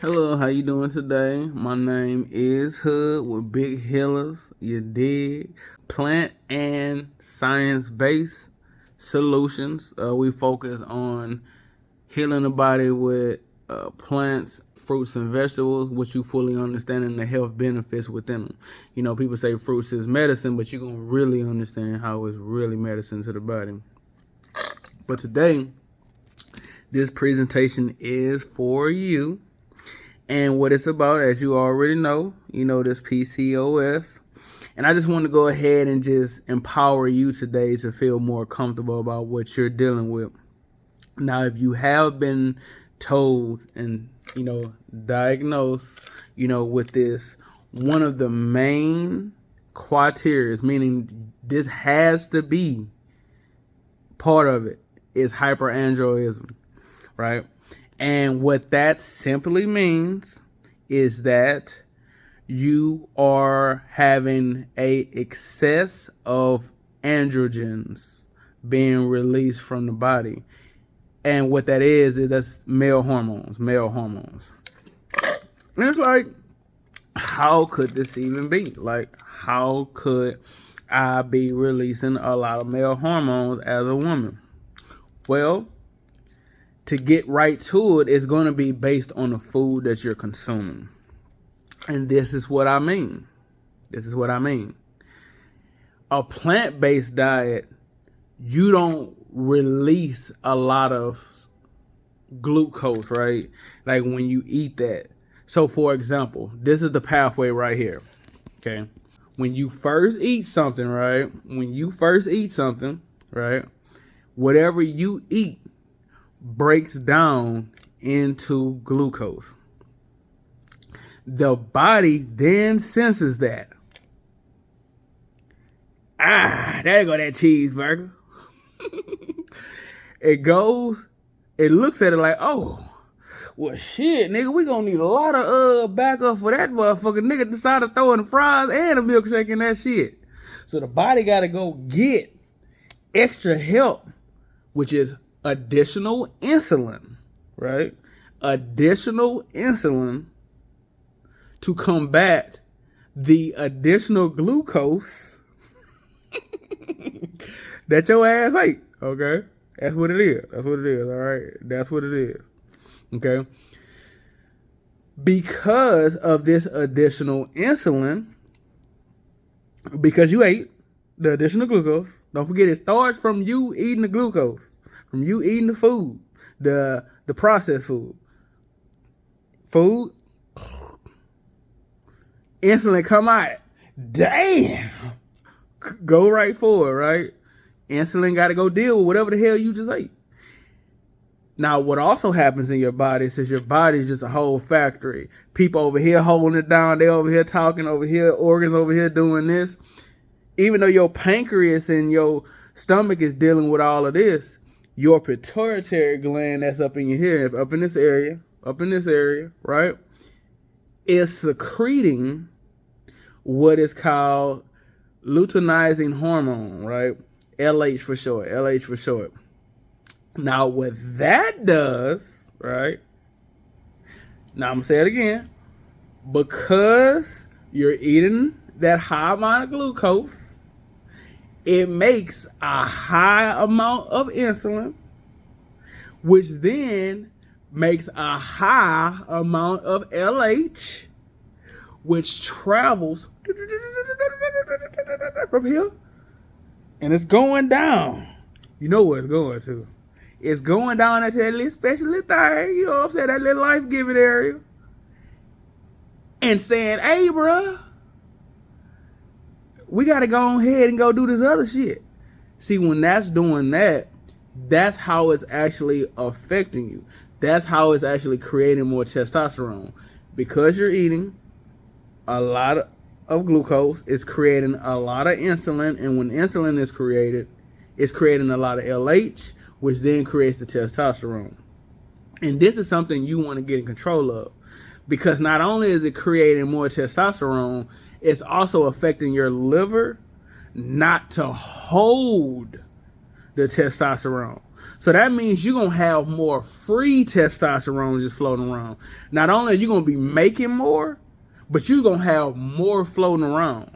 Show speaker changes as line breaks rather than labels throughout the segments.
Hello, how you doing today? My name is Hood with Big Healers. You dig? Plant and science-based solutions. We focus on healing the body with plants, fruits, and vegetables, which you fully understand and the health benefits within them. You know, people say fruits is medicine, but you're going to really understand how it's really medicine to the body. But today, this presentation is for you. And what it's about, as you already know, this PCOS. And I just want to go ahead and just empower you today to feel more comfortable about what you're dealing with. Now, if you have been told and, diagnosed, with this, one of the main criteria, meaning this has to be part of it, is hyperandrogenism, right? And what that simply means is that you are having a excess of androgens being released from the body. And what that is that's male hormones. And it's like, how could this even be? Like, how could I be releasing a lot of male hormones as a woman? Well, to get right to it, it's going to be based on the food that you're consuming. And this is what I mean. A plant-based diet, you don't release a lot of glucose, right? Like when you eat that. So for example, this is the pathway right here. Okay. When you first eat something, right? Whatever you eat breaks down into glucose. The body then senses that. There go that cheeseburger. It looks at it like, oh, well shit, nigga, we gonna need a lot of backup for that motherfucker. Nigga decided to throw in the fries and a milkshake in that shit. So the body gotta go get extra help, which is additional insulin, right? Additional insulin to combat the additional glucose that your ass ate, okay? That's what it is, all right? That's what it is, okay? Because of this additional insulin, because you ate the additional glucose, don't forget it starts from you eating the glucose. From you eating the food, the processed food, insulin come out. Damn, go right for it, right? Insulin got to go deal with whatever the hell you just ate. Now, what also happens in your body is your body is just a whole factory. People over here holding it down, they over here talking over here, organs over here doing this. Even though your pancreas and your stomach is dealing with all of this, your pituitary gland that's up in your head, up in this area, right, is secreting what is called luteinizing hormone, right? LH for short. Now, what that does, right? Now, I'm going to say it again. Because you're eating that high amount of glucose, it makes a high amount of insulin, which then makes a high amount of LH, which travels from here, and it's going down. You know where it's going to. It's going down into that little special little thing, you know what I'm saying, that little life-giving area, and saying, hey, bruh, we got to go ahead and go do this other shit. See, when that's doing that, that's how it's actually affecting you. That's how it's actually creating more testosterone. Because you're eating a lot of glucose, it's creating a lot of insulin. And when insulin is created, it's creating a lot of LH, which then creates the testosterone. And this is something you want to get in control of. Because not only is it creating more testosterone, it's also affecting your liver not to hold the testosterone. So that means you're going to have more free testosterone just floating around. Not only are you going to be making more, but you're going to have more floating around.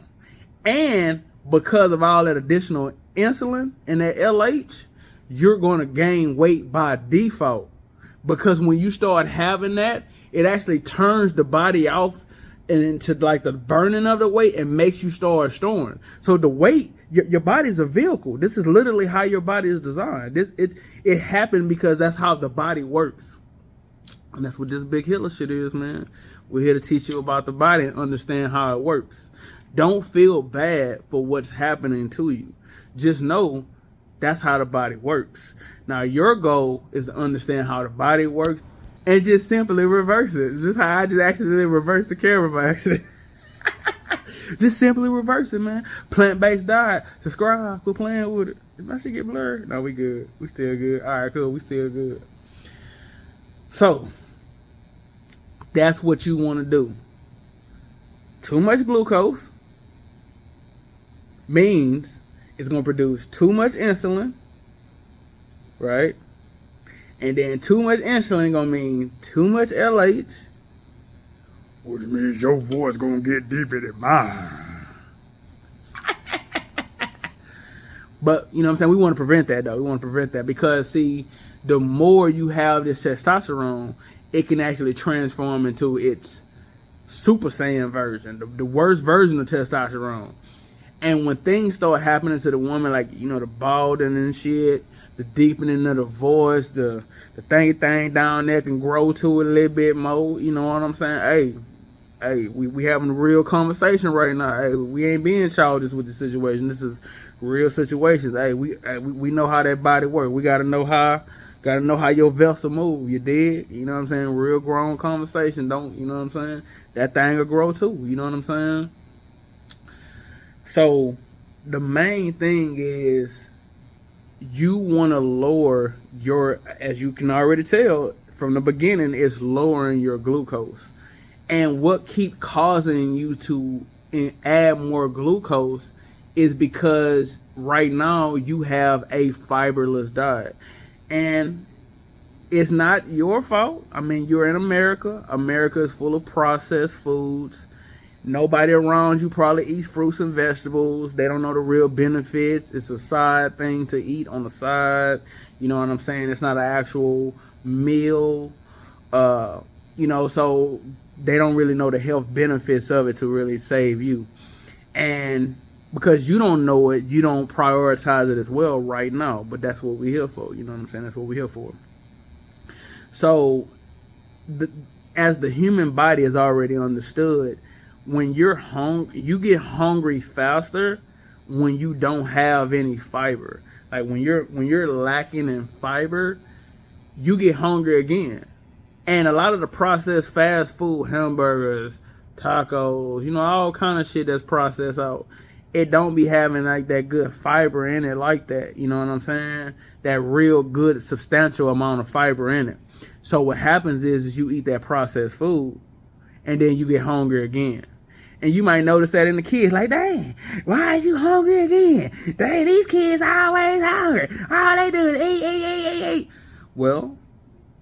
And because of all that additional insulin and that LH, you're going to gain weight by default. Because when you start having that, it actually turns the body off into like the burning of the weight and makes you start storing. So the weight, your body's a vehicle. This is literally how your body is designed. It happened because that's how the body works. And that's what this big Hitler shit is, man. We're here to teach you about the body and understand how it works. Don't feel bad for what's happening to you. Just know that's how the body works. Now, your goal is to understand how the body works and just simply reverse it. This is how I just accidentally reversed the camera by accident. Just simply reverse it, man. Plant-based diet. Subscribe. Quit playing with it. If my shit get blurred, no, we good. We still good. All right, cool. We still good. So, that's what you want to do. Too much glucose means it's going to produce too much insulin, right? And then too much insulin going to mean too much LH, which means your voice going to get deeper than mine. But, you know what I'm saying? We want to prevent that, though. We want to prevent that because, see, the more you have this testosterone, it can actually transform into its Super Saiyan version, the worst version of testosterone. And when things start happening to the woman, like, you know, the balding and shit, the deepening of the voice, the thing down there can grow to it a little bit more, you know what I'm saying? Hey, we having a real conversation right now. Hey, we ain't being childish with the situation. This is real situations. Hey, we know how that body works. We gotta know how your vessel move. You dig? You know what I'm saying? Real grown conversation. Don't, you know what I'm saying? That thing will grow too. You know what I'm saying? So the main thing is you want to lower your, as you can already tell from the beginning, it's lowering your glucose. And what keep causing you to add more glucose is because right now you have a fiberless diet. And it's not your fault. I mean, you're in America. America is full of processed foods. Nobody around you probably eats fruits and vegetables. They don't know the real benefits. It's a side thing to eat on the side. You know what I'm saying? It's not an actual meal. You know, so they don't really know the health benefits of it to really save you. And because you don't know it, you don't prioritize it as well right now. But that's what we're here for. You know what I'm saying? That's what we're here for. So, as the human body is already understood, when you're hungry, you get hungry faster when you don't have any fiber. Like when you're lacking in fiber, you get hungry again. And a lot of the processed fast food, hamburgers, tacos, you know, all kind of shit that's processed out, it don't be having like that good fiber in it like that. You know what I'm saying? That real good substantial amount of fiber in it. So what happens is you eat that processed food and then you get hungry again. And you might notice that in the kids, like, dang, why is you hungry again? Dang, these kids always hungry. All they do is eat. Well,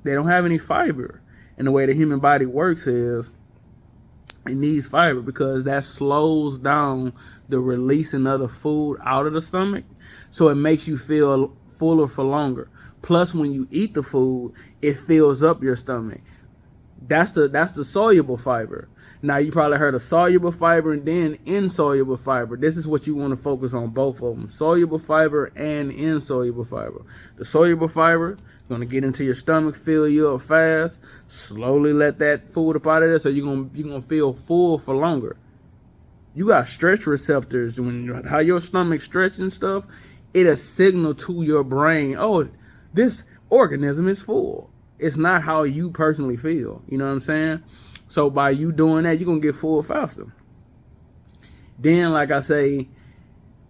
they don't have any fiber. And the way the human body works is it needs fiber because that slows down the releasing of the food out of the stomach. So it makes you feel fuller for longer. Plus, when you eat the food, it fills up your stomach. That's the soluble fiber. Now, you probably heard of soluble fiber and then insoluble fiber. This is what you want to focus on, both of them. Soluble fiber and insoluble fiber. The soluble fiber is going to get into your stomach, fill you up fast, slowly let that food up out of there so you're gonna feel full for longer. You got stretch receptors. How your stomach stretch and stuff, it'll signal to your brain, oh, this organism is full. It's not how you personally feel. You know what I'm saying? So by you doing that, you're going to get full faster. Then, like I say,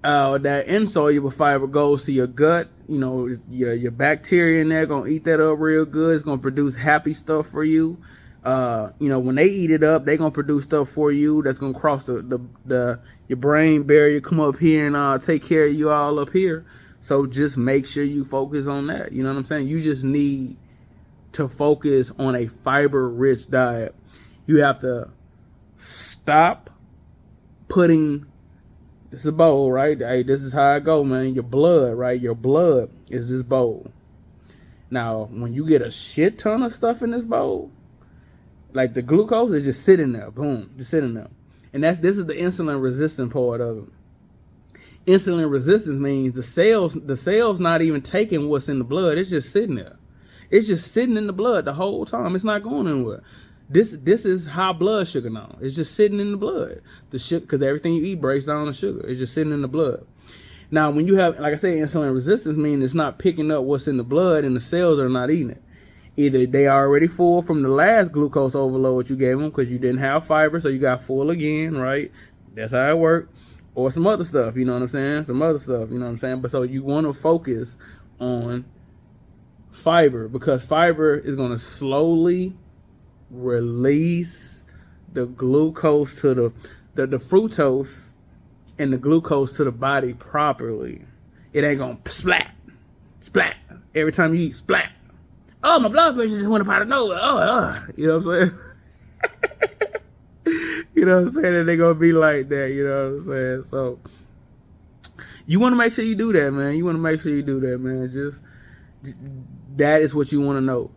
that insoluble fiber goes to your gut. You know, your bacteria in there going to eat that up real good. It's going to produce happy stuff for you. You know, when they eat it up, they're going to produce stuff for you that's going to cross your brain barrier, come up here and take care of you all up here. So just make sure you focus on that. You know what I'm saying? You just need to focus on a fiber-rich diet. You have to stop putting, this is a bowl, right? Hey, this is how I go, man. Your blood, right? Your blood is this bowl. Now, when you get a shit ton of stuff in this bowl, like the glucose is just sitting there, boom, just sitting there. And this is the insulin resistant part of it. Insulin resistance means the cells not even taking what's in the blood. It's just sitting there. It's just sitting in the blood the whole time. It's not going anywhere. This is high blood sugar now. It's just sitting in the blood. The sugar, because everything you eat breaks down the sugar. It's just sitting in the blood. Now, when you have, like I said, insulin resistance means it's not picking up what's in the blood and the cells are not eating it. Either they are already full from the last glucose overload you gave them because you didn't have fiber, so you got full again, right? That's how it worked. Or some other stuff, you know what I'm saying? Some other stuff, you know what I'm saying? But so you want to focus on fiber because fiber is going to slowly release the glucose to the fructose and the glucose to the body properly. It ain't going to splat every time you eat, splat. Oh, my blood pressure just went up out of nowhere. You know what I'm saying? You know what I'm saying? And they're going to be like that, you know what I'm saying? So, you want to make sure you do that, man. You want to make sure you do that, man. Just, that is what you want to know.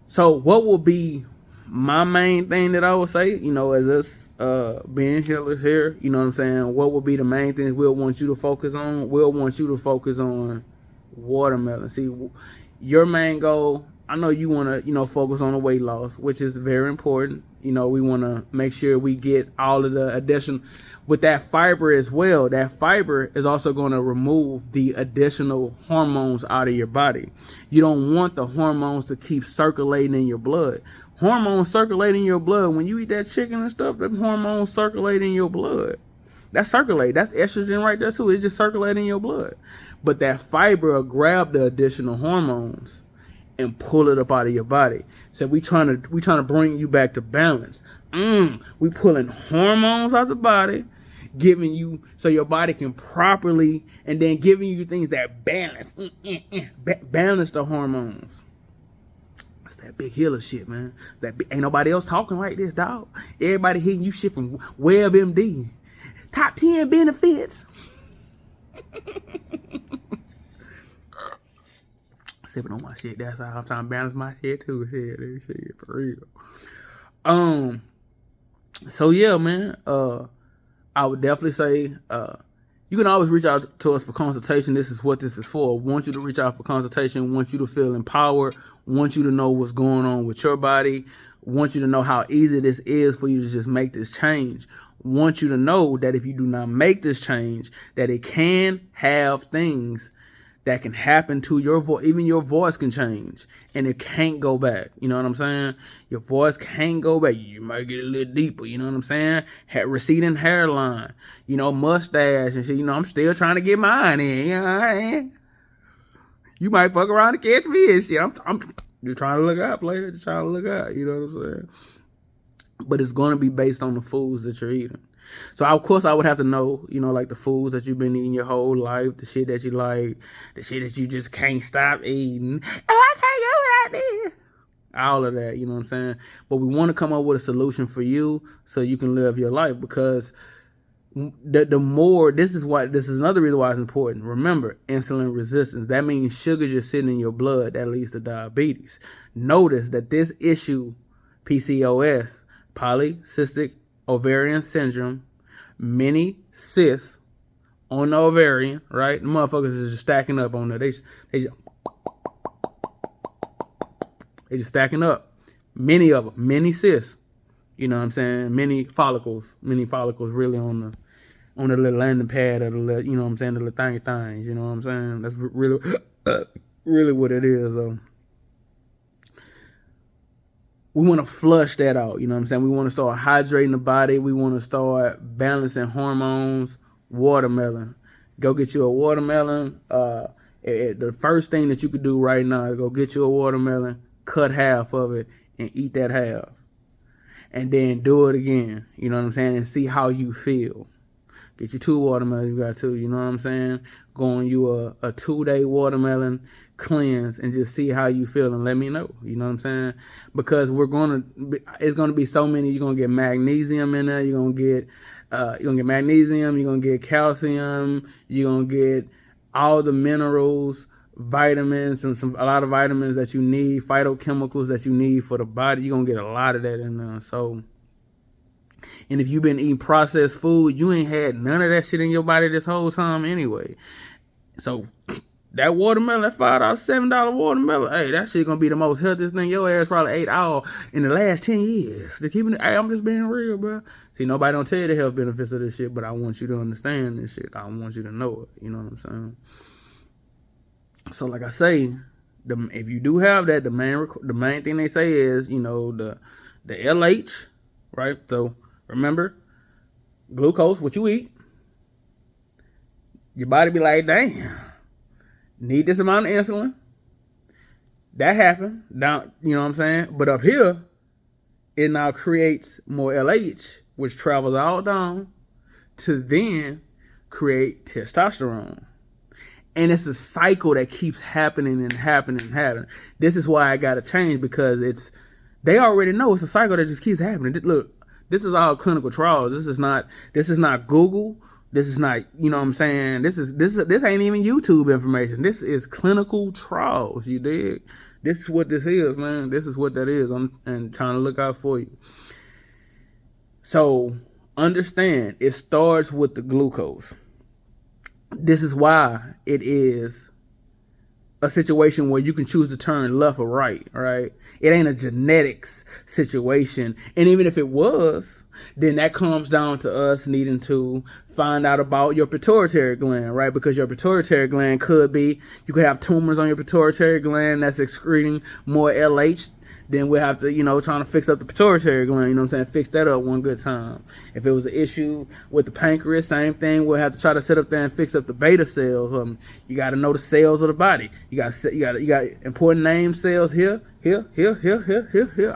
So, what will be my main thing that I would say, you know, as us being healers here, you know what I'm saying? What will be the main things we'll want you to focus on? We'll want you to focus on watermelon. See, your main goal, I know you want to, you know, focus on the weight loss, which is very important. You know, we want to make sure we get all of the addition with that fiber as well. That fiber is also going to remove the additional hormones out of your body. You don't want the hormones to keep circulating in your blood. Hormones circulating in your blood. When you eat that chicken and stuff, them hormones circulate in your blood. That's circulate. That's estrogen right there too. It's just circulating in your blood. But that fiber will grab the additional hormones and pull it up out of your body. So we trying to bring you back to balance. We pulling hormones out of the body, giving you so your body can properly, and then giving you things that balance, balance the hormones. That's that big healer shit, man. Ain't nobody else talking like this, dog. Everybody hitting you shit from WebMD. Top 10 benefits. Sipping on my shit. That's how I'm trying to balance my shit too. Shit, for real. So yeah, man. I would definitely say you can always reach out to us for consultation. This is what this is for. Want you to reach out for consultation. Want you to feel empowered. Want you to know what's going on with your body. Want you to know how easy this is for you to just make this change. Want you to know that if you do not make this change, that it can have things that can happen to your voice. Even your voice can change and it can't go back. You know what I'm saying? Your voice can't go back. You might get a little deeper. You know what I'm saying? Receding hairline, you know, mustache and shit. You know, I'm still trying to get mine in. You know what I mean? You might fuck around and catch me and shit. I'm just trying to look out, player. Just trying to look out. You know what I'm saying? But it's going to be based on the foods that you're eating. So, of course, I would have to know, you know, like the foods that you've been eating your whole life, the shit that you like, the shit that you just can't stop eating. Oh, I can't go without this. All of that, you know what I'm saying? But we want to come up with a solution for you so you can live your life, because the more, this is another reason why it's important. Remember, insulin resistance. That means sugar just sitting in your blood that leads to diabetes. Notice that this issue, PCOS, polycystic ovarian syndrome, many cysts on the ovarian, right? The motherfuckers is just stacking up on there. They just stacking up. Many of them, many cysts. You know what I'm saying? Many follicles really on the little landing pad of the little, you know what I'm saying, the little tiny things. You know what I'm saying? That's really, really what it is. We want to flush that out, you know what I'm saying? We want to start hydrating the body. We want to start balancing hormones. Watermelon. Go get you a watermelon. The first thing that you could do right now is go get you a watermelon, cut half of it, and eat that half. And then do it again, you know what I'm saying? And see how you feel. Get you 2 watermelons, you got 2, you know what I'm saying? Go on you a 2-day watermelon cleanse and just see how you feel and let me know, you know what I'm saying? Because it's gonna be so many. You're gonna get magnesium in there, you're gonna get magnesium, you're gonna get calcium, you're gonna get all the minerals, vitamins, a lot of vitamins that you need, phytochemicals that you need for the body. You're gonna get a lot of that in there. So, and if you've been eating processed food, you ain't had none of that shit in your body this whole time anyway. So that watermelon, that $5, $7 watermelon, hey, that shit gonna be the most healthiest thing your ass probably ate all in the last 10 years. Hey, I'm just being real, bro. See, nobody don't tell you the health benefits of this shit, but I want you to understand this shit. I want you to know it. You know what I'm saying? So, like I say, if you do have that, the main thing they say is, you know, the LH, right? So remember, glucose, what you eat, your body be like, damn, need this amount of insulin. That happened down, you know what I'm saying? But up here, it now creates more LH, which travels all down to then create testosterone. And it's a cycle that keeps happening and happening and happening. This is why I gotta change, because they already know it's a cycle that just keeps happening. Look, this is all clinical trials. This is not Google. This is not, you know what I'm saying? This ain't even YouTube information. This is clinical trials. You dig? This is what this is, man. This is what that is. I'm trying to look out for you. So understand, it starts with the glucose. This is why it is a situation where you can choose to turn left or right, right? It ain't a genetics situation. And even if it was, then that comes down to us needing to find out about your pituitary gland, right? Because your pituitary gland you could have tumors on your pituitary gland that's excreting more LH. Then we'll have to, you know, trying to fix up the pituitary gland, you know what I'm saying? Fix that up one good time. If it was an issue with the pancreas, same thing. We'll have to try to sit up there and fix up the beta cells. You got to know the cells of the body. You got important name cells here,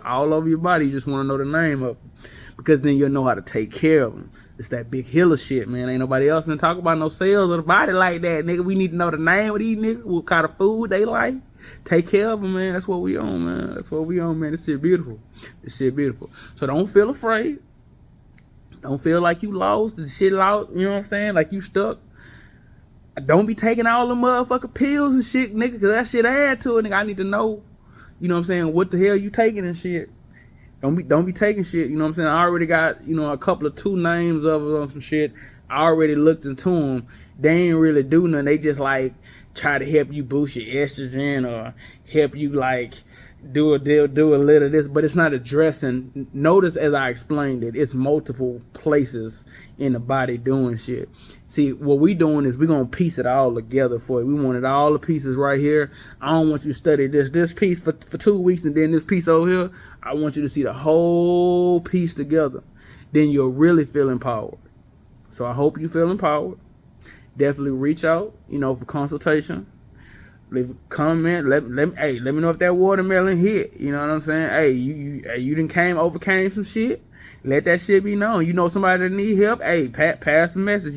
all over your body. You just want to know the name of them, because then you'll know how to take care of them. It's that big healer shit, man. Ain't nobody else been talking about no cells of the body like that, nigga. We need to know the name of these niggas, what kind of food they like. Take care of them, man. That's what we on, man. That's what we on, man. This shit beautiful. So don't feel afraid. Don't feel like you lost. The shit lost, you know what I'm saying? Like you stuck. Don't be taking all the motherfucking pills and shit, nigga, because that shit add to it, nigga. I need to know, you know what I'm saying, what the hell you taking and shit. Don't be taking shit, you know what I'm saying? I already got, you know, a couple of 2 names of them on some shit. I already looked into them. They ain't really do nothing. They just like try to help you boost your estrogen or help you like do a little of this, but it's not addressing. Notice as I explained it, it's multiple places in the body doing shit. See, what we doing is we gonna piece it all together for you. We wanted all the pieces right here. I don't want you to study this piece for 2 weeks and then this piece over here. I want you to see the whole piece together. Then you'll really feel empowered. So I hope you feel empowered. Definitely reach out, you know, for consultation. Leave a comment. Let me know if that watermelon hit. You know what I'm saying? Hey, you done overcame some shit. Let that shit be known. You know somebody that need help. Hey, pass the message.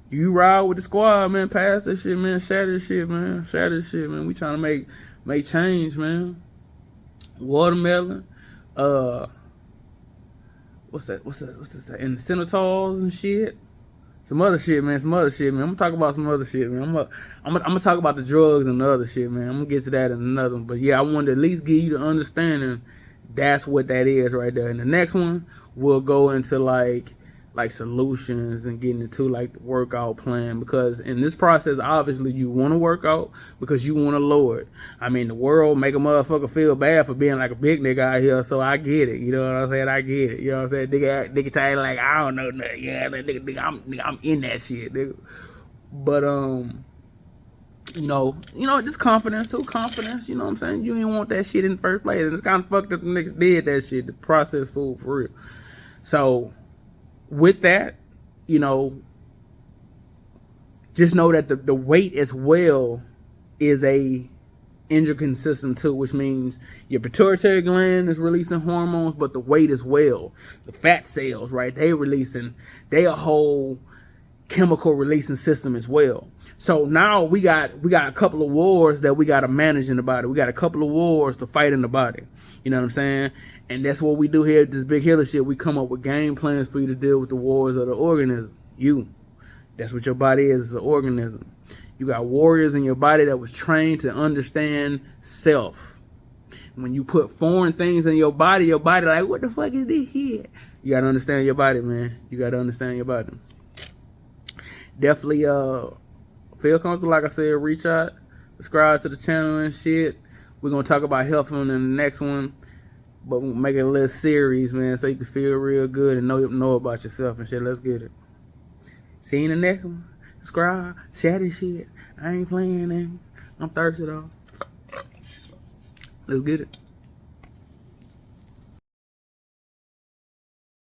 You ride with the squad, man. Pass that shit, man. Share this shit, man. We trying to make change, man. Watermelon. What's that? And the Senators and shit. Some other shit, man. I'm gonna talk about some other shit, man. I'm gonna talk about the drugs and the other shit, man. I'm gonna get to that in another one. But yeah, I wanted to at least give you the understanding. That's what that is right there. And the next one, we'll go into like solutions and getting into like the workout plan, because in this process, obviously you want to work out because you want to lower it. I mean, the world make a motherfucker feel bad for being like a big nigga out here, so I get it. You know what I'm saying? I get it. You know what I'm saying? Nigga try to like, I don't know nothing. Yeah, nigga, I'm in that shit, nigga. But you know, just confidence too. Confidence, you know what I'm saying? You didn't want that shit in the first place, and it's kind of fucked up the niggas did that shit, the processed food for real. So with that, you know, just know that the weight as well is a endocrine system too, which means your pituitary gland is releasing hormones, but the weight as well. The fat cells, right? They a whole chemical releasing system as well. So now we got a couple of wars that we got to manage in the body. We got a couple of wars to fight in the body. You know what I'm saying? And that's what we do here at this Big Healer shit. We come up with game plans for you to deal with the wars of the organism. That's what your body is an organism. You got warriors in your body that was trained to understand self. When you put foreign things in your body like, what the fuck is this here? You got to understand your body, man. You got to understand your body. Definitely feel comfortable, like I said, reach out, subscribe to the channel and shit. We're going to talk about health in the next one, but we'll make it a little series, man, so you can feel real good and know about yourself and shit. Let's get it. See you in the next one. Subscribe, share this shit. I ain't playing, man. I'm thirsty, though. Let's get it.